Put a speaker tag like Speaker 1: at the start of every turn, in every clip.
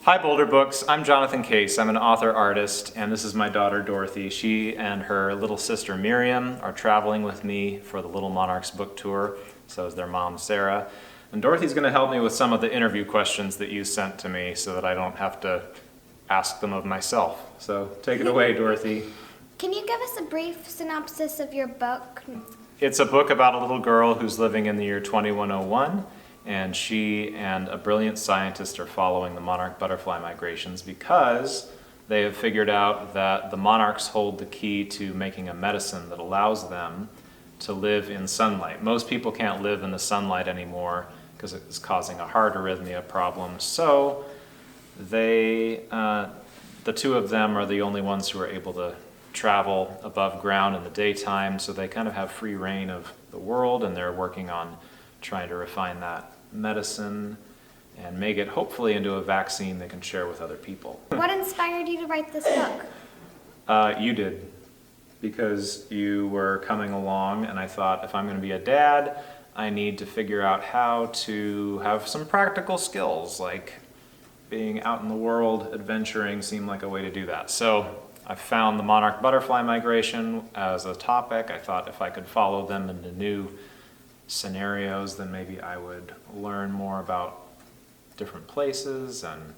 Speaker 1: Hi Boulder Books, I'm Jonathan Case. I'm an author-artist, and this is my daughter Dorothy. She and her little sister Miriam are traveling with me for the Little Monarchs book tour, so is their mom Sarah. And Dorothy's going to help me with some of the interview questions that you sent to me so that I don't have to ask them of myself. So take it away, Dorothy.
Speaker 2: Can you give us a brief synopsis of your book?
Speaker 1: It's a book about a little girl who's living in the year 2101. And she and a brilliant scientist are following the monarch butterfly migrations because they have figured out that the monarchs hold the key to making a medicine that allows them to live in sunlight. Most people can't live in the sunlight anymore because it's causing a heart arrhythmia problem. So the two of them are the only ones who are able to travel above ground in the daytime, so they kind of have free reign of the world, and they're working on trying to refine that medicine and make it hopefully into a vaccine they can share with other people.
Speaker 2: What inspired you to write this book?
Speaker 1: You did, because you were coming along and I thought, if I'm going to be a dad, I need to figure out how to have some practical skills, like being out in the world, adventuring seemed like a way to do that. So I found the monarch butterfly migration as a topic. I thought if I could follow them into new scenarios, then maybe I would learn more about different places and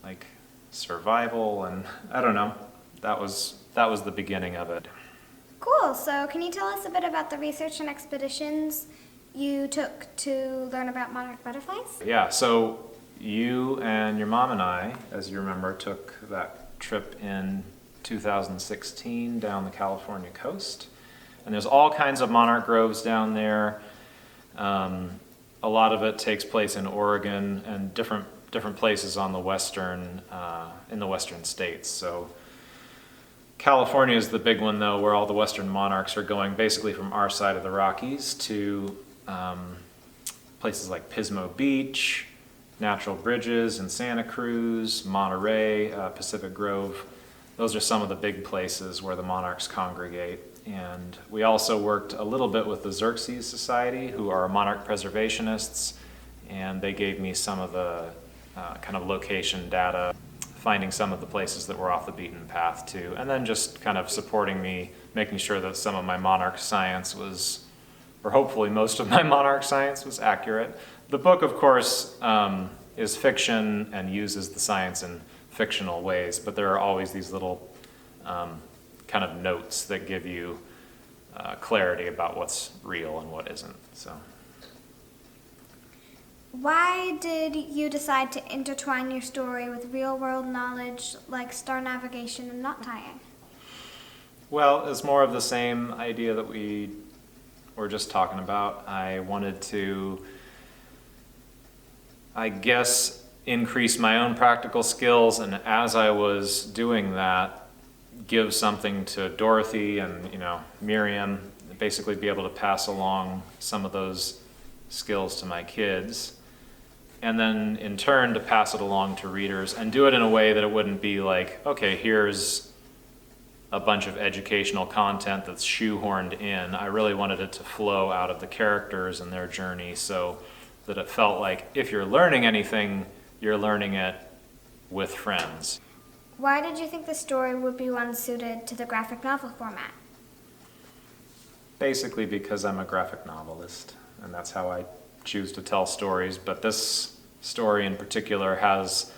Speaker 1: like survival, and I don't know. That was the beginning of it.
Speaker 2: Cool. So can you tell us a bit about the research and expeditions you took to learn about monarch butterflies?
Speaker 1: Yeah, so you and your mom and I, as you remember, took that trip in 2016 down the California coast. And there's all kinds of monarch groves down there. A lot of it takes place in Oregon and different places on the in the western states. So California is the big one, though, where all the western monarchs are going, basically from our side of the Rockies to places like Pismo Beach, Natural Bridges in Santa Cruz, Monterey, Pacific Grove. Those are some of the big places where the monarchs congregate. And we also worked a little bit with the Xerces Society, who are monarch preservationists, and they gave me some of the kind of location data, finding some of the places that were off the beaten path too, and then just kind of supporting me, making sure that some of my monarch science was, or hopefully most of my monarch science was accurate. The book, of course, is fiction and uses the science in fictional ways, but there are always these little kind of notes that give you clarity about what's real and what isn't. So,
Speaker 2: Why did you decide to intertwine your story with real-world knowledge like star navigation and knot tying?
Speaker 1: well, it's more of the same idea that we were just talking about. I wanted to, I guess, increase my own practical skills, and as I was doing that, give something to Dorothy and Miriam, basically be able to pass along some of those skills to my kids, and then in turn to pass it along to readers and do it in a way that it wouldn't be like, okay, here's a bunch of educational content that's shoehorned in. I really wanted it to flow out of the characters and their journey so that it felt like if you're learning anything, you're learning it with friends.
Speaker 2: Why did you think the story would be one suited to the graphic novel format?
Speaker 1: Basically because I'm a graphic novelist, and that's how I choose to tell stories. But this story in particular has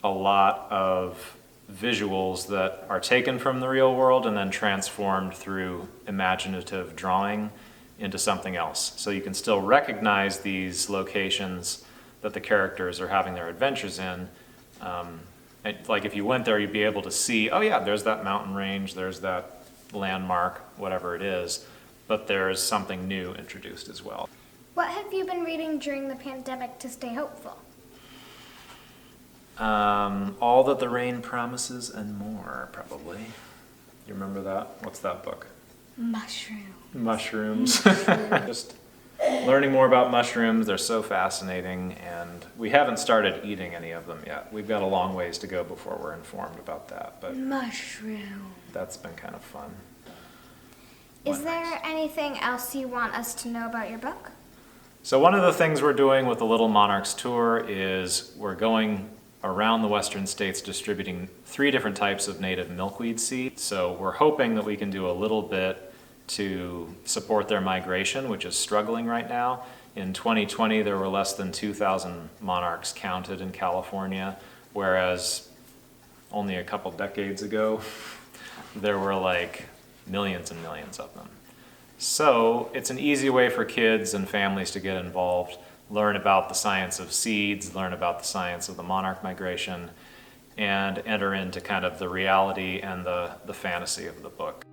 Speaker 1: a lot of visuals that are taken from the real world and then transformed through imaginative drawing into something else. So you can still recognize these locations that the characters are having their adventures in. Like if you went there, you'd be able to see, oh yeah, there's that mountain range, there's that landmark, whatever it is, but there's something new introduced as well.
Speaker 2: What have you been reading during the pandemic to stay hopeful?
Speaker 1: All That the Rain Promises and More, probably. You remember that? What's that book? Mushrooms. Just learning more about mushrooms. They're so fascinating, and we haven't started eating any of them yet. We've got a long ways to go before we're informed about that, but that's been kind of fun.
Speaker 2: Is there anything else you want us to know about your book?
Speaker 1: So one of the things we're doing with the Little Monarchs tour is we're going around the western states distributing 3 different types of native milkweed seed. So we're hoping that we can do a little bit to support their migration, which is struggling right now. In 2020, there were less than 2,000 monarchs counted in California, whereas only a couple decades ago, there were like millions and millions of them. So it's an easy way for kids and families to get involved, learn about the science of seeds, learn about the science of the monarch migration, and enter into kind of the reality and the fantasy of the book.